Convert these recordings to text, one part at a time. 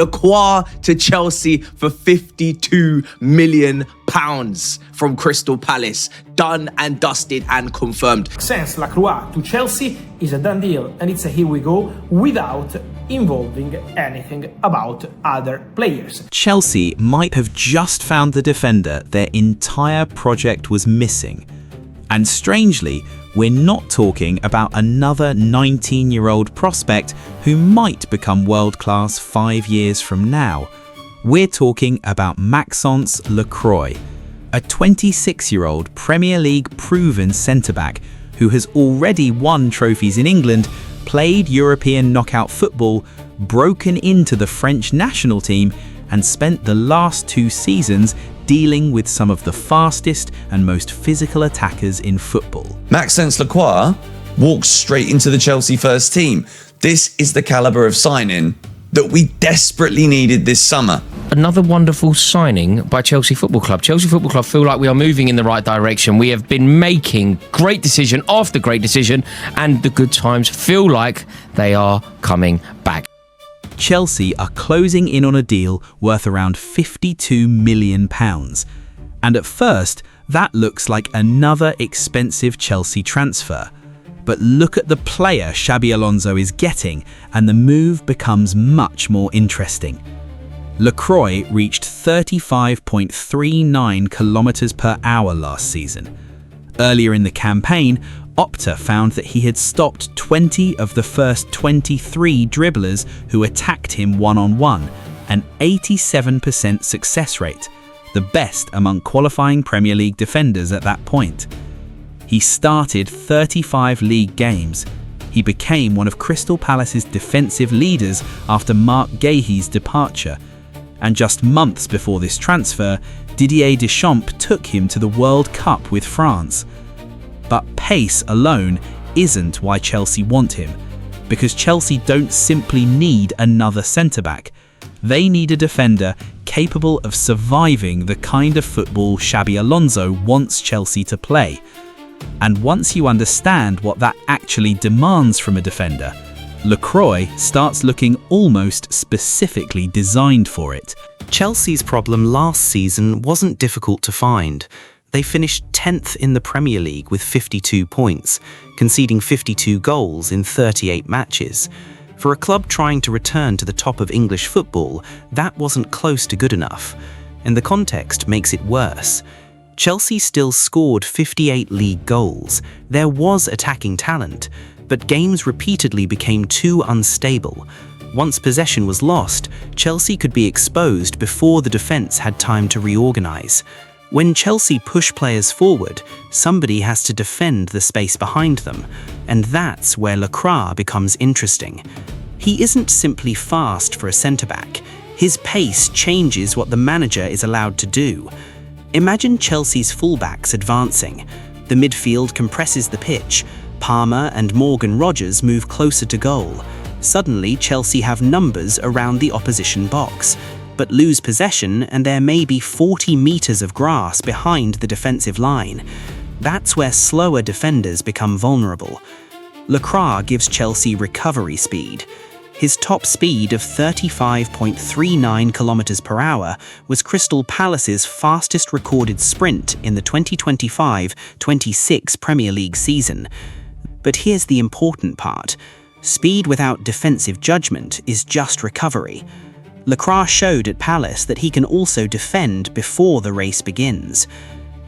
Lacroix to Chelsea for £52 million from Crystal Palace. Done and dusted and confirmed. Maxence Lacroix to Chelsea is a done deal, and it's a here we go without involving anything about other players. Chelsea might have just found the defender their entire project was missing. And strangely, we're not talking about another 19-year-old prospect who might become world-class 5 years from now. We're talking about Maxence Lacroix, a 26-year-old Premier League proven centre-back who has already won trophies in England, played European knockout football, broken into the French national team, and spent the last 2 seasons dealing with some of the fastest and most physical attackers in football. Maxence Lacroix walks straight into the Chelsea first team. This is the calibre of signing that we desperately needed this summer. Another wonderful signing by Chelsea Football Club. Chelsea Football Club feel like we are moving in the right direction. We have been making great decision after great decision, and the good times feel like they are coming back. Chelsea are closing in on a deal worth around £52 million. And at first, that looks like another expensive Chelsea transfer. But look at the player Xabi Alonso is getting, and the move becomes much more interesting. Lacroix reached 35.39 kilometers per hour last season. Earlier in the campaign, Opta found that he had stopped 20 of the first 23 dribblers who attacked him one-on-one, an 87% success rate, the best among qualifying Premier League defenders at that point. He started 35 league games. He became one of Crystal Palace's defensive leaders after Marc Guéhi's departure. And just months before this transfer, Didier Deschamps took him to the World Cup with France. But pace alone isn't why Chelsea want him, because Chelsea don't simply need another centre-back. They need a defender capable of surviving the kind of football Xabi Alonso wants Chelsea to play. And once you understand what that actually demands from a defender, Lacroix starts looking almost specifically designed for it. Chelsea's problem last season wasn't difficult to find. They finished 10th in the Premier League with 52 points, conceding 52 goals in 38 matches. For a club trying to return to the top of English football, that wasn't close to good enough. And the context makes it worse. Chelsea still scored 58 league goals. There was attacking talent, but games repeatedly became too unstable. Once possession was lost, Chelsea could be exposed before the defence had time to reorganise. When Chelsea push players forward, somebody has to defend the space behind them, and that's where Lacroix becomes interesting. He isn't simply fast for a centre-back. His pace changes what the manager is allowed to do. Imagine Chelsea's fullbacks advancing. The midfield compresses the pitch. Palmer and Morgan Rogers move closer to goal. Suddenly, Chelsea have numbers around the opposition box, but lose possession and there may be 40 metres of grass behind the defensive line. That's where slower defenders become vulnerable. Lacroix gives Chelsea recovery speed. His top speed of 35.39 kilometers per hour was Crystal Palace's fastest recorded sprint in the 2025-26 Premier League season. But here's the important part. Speed without defensive judgment is just recovery. Lacroix showed at Palace that he can also defend before the race begins.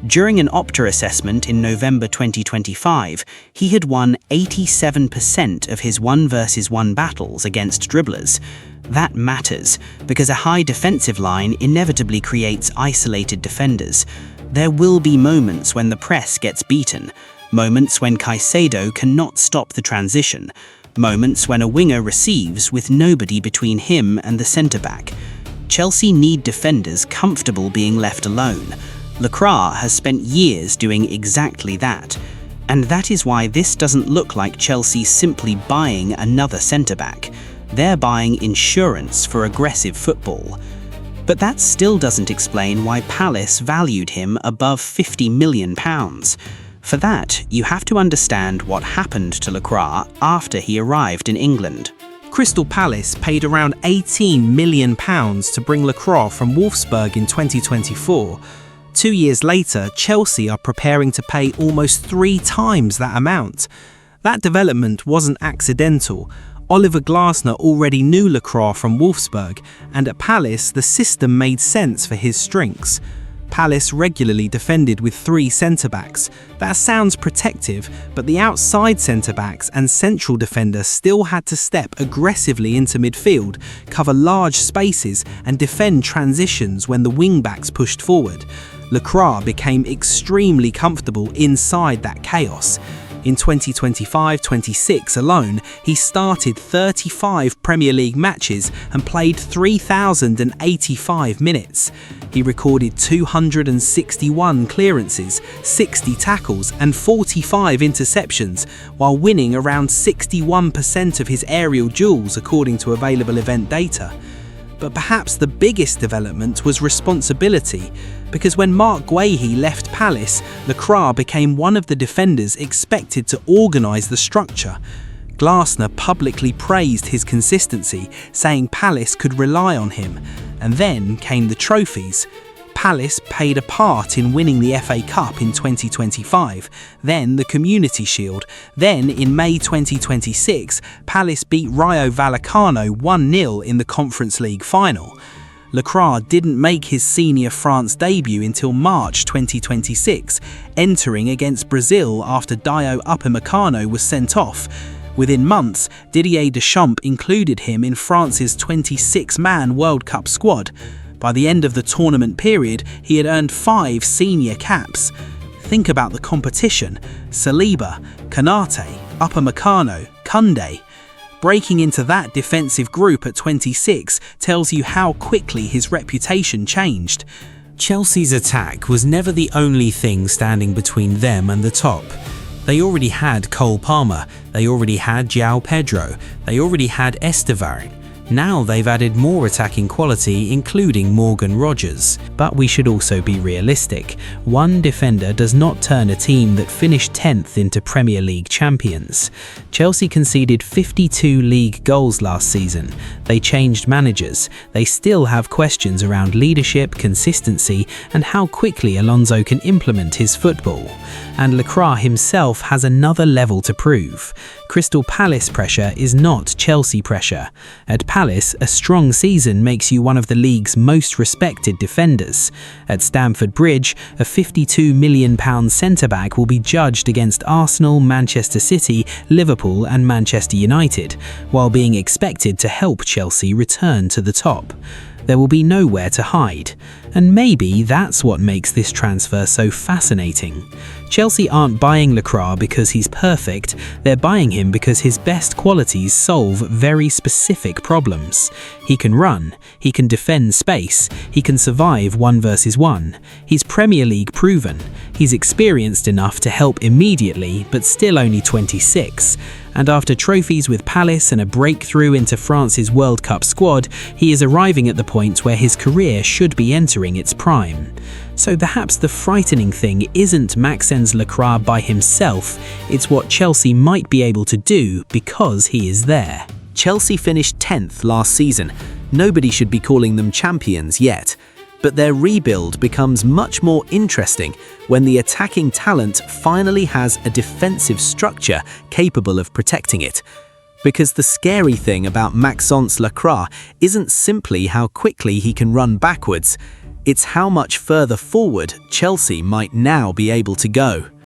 During an Opta assessment in November 2025, he had won 87% of his 1-versus-1 battles against dribblers. That matters, because a high defensive line inevitably creates isolated defenders. There will be moments when the press gets beaten, moments when Caicedo cannot stop the transition, moments when a winger receives with nobody between him and the centre-back. Chelsea need defenders comfortable being left alone. Lacroix has spent years doing exactly that. And that is why this doesn't look like Chelsea simply buying another centre-back. They're buying insurance for aggressive football. But that still doesn't explain why Palace valued him above £50 million. For that, you have to understand what happened to Lacroix after he arrived in England. Crystal Palace paid around £18 million to bring Lacroix from Wolfsburg in 2024. 2 years later, Chelsea are preparing to pay almost 3 times that amount. That development wasn't accidental. Oliver Glasner already knew Lacroix from Wolfsburg, and at Palace, the system made sense for his strengths. Palace regularly defended with 3 centre-backs. That sounds protective, but the outside centre-backs and central defender still had to step aggressively into midfield, cover large spaces and defend transitions when the wing-backs pushed forward. Lacroix became extremely comfortable inside that chaos. In 2025-26 alone, he started 35 Premier League matches and played 3,085 minutes. He recorded 261 clearances, 60 tackles and 45 interceptions, while winning around 61% of his aerial duels according to available event data. But perhaps the biggest development was responsibility, because when Marc Guéhi left Palace, Lacroix became one of the defenders expected to organise the structure. Glasner publicly praised his consistency, saying Palace could rely on him. And then came the trophies. Palace played a part in winning the FA Cup in 2025, then the Community Shield. Then in May 2026, Palace beat Rayo Vallecano 1-0 in the Conference League final. Lacroix didn't make his senior France debut until March 2026, entering against Brazil after Dayo Upamecano was sent off. Within months, Didier Deschamps included him in France's 26-man World Cup squad. By the end of the tournament period, he had earned 5 senior caps. Think about the competition: Saliba, Konate, Upamecano, Koundé. Breaking into that defensive group at 26 tells you how quickly his reputation changed. Chelsea's attack was never the only thing standing between them and the top. They already had Cole Palmer, they already had João Pedro, they already had Estevarin. Now they've added more attacking quality, including Morgan Rogers. But we should also be realistic. One defender does not turn a team that finished 10th into Premier League champions. Chelsea conceded 52 league goals last season. They changed managers. They still have questions around leadership, consistency, and how quickly Alonso can implement his football. And Lacroix himself has another level to prove. Crystal Palace pressure is not Chelsea pressure. At Palace, a strong season makes you one of the league's most respected defenders. At Stamford Bridge, a £52 million centre-back will be judged against Arsenal, Manchester City, Liverpool and Manchester United, while being expected to help Chelsea return to the top. There will be nowhere to hide. And maybe that's what makes this transfer so fascinating. Chelsea aren't buying Lacroix because he's perfect, they're buying him because his best qualities solve very specific problems. He can run, he can defend space, he can survive 1 versus 1. He's Premier League proven, he's experienced enough to help immediately, but still only 26. And after trophies with Palace and a breakthrough into France's World Cup squad, he is arriving at the point where his career should be entering its prime. So perhaps the frightening thing isn't Maxence Lacroix by himself, it's what Chelsea might be able to do because he is there. Chelsea finished 10th last season. Nobody should be calling them champions yet. But their rebuild becomes much more interesting when the attacking talent finally has a defensive structure capable of protecting it. Because the scary thing about Maxence Lacroix isn't simply how quickly he can run backwards, it's how much further forward Chelsea might now be able to go.